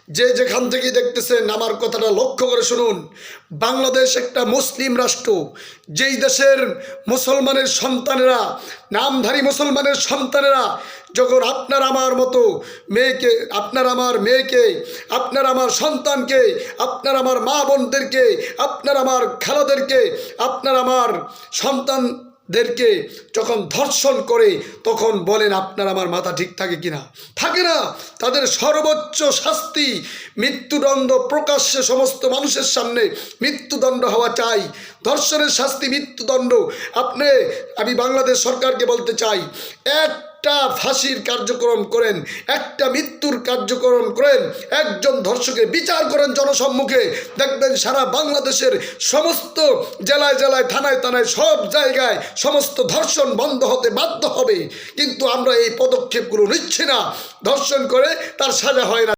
যে যেখান থেকে দেখতেছেন আমার কথাটা লক্ষ্য করে শুনুন। বাংলাদেশ একটা মুসলিম রাষ্ট্র। যেই দেশের মুসলমানের সন্তানেরা, নামধারী মুসলমানের সন্তানেরা যখন আপনার আমার মতো মেয়েকে, আপনার আমার মেয়েকে, আপনার আমার সন্তানকে, আপনার আমার মা বোনদেরকে, আপনার আমার খালাদেরকে, আপনার আমার সন্তানদেরকে যখন ধর্ষণ করে, তখন বলেন আপনার আমার মাথা ঠিক থাকে কিনা? থাকে না। তাদের সর্বোচ্চ শাস্তি মৃত্যুদণ্ড, প্রকাশ্যে সমস্ত মানুষের সামনে মৃত্যুদণ্ড হওয়া চাই। ধর্ষণের শাস্তি মৃত্যুদণ্ড। আমি বাংলাদেশ সরকারকে বলতে চাই, একটা ফাঁসির কার্যক্রম করেন, একটা মৃত্যুর কার্যক্রম করেন, একজন ধর্ষকের বিচার করেন জনসম্মুখে, দেখবেন সারা বাংলাদেশের সমস্ত জেলায় জেলায়, থানায় থানায়, সব জায়গায় সমস্ত ধর্ষণ বন্ধ হতে বাধ্য হবে। কিন্তু আমরা এই পদক্ষেপগুলো নিচ্ছি না। ধর্ষণ করে তার সাজা হয় না।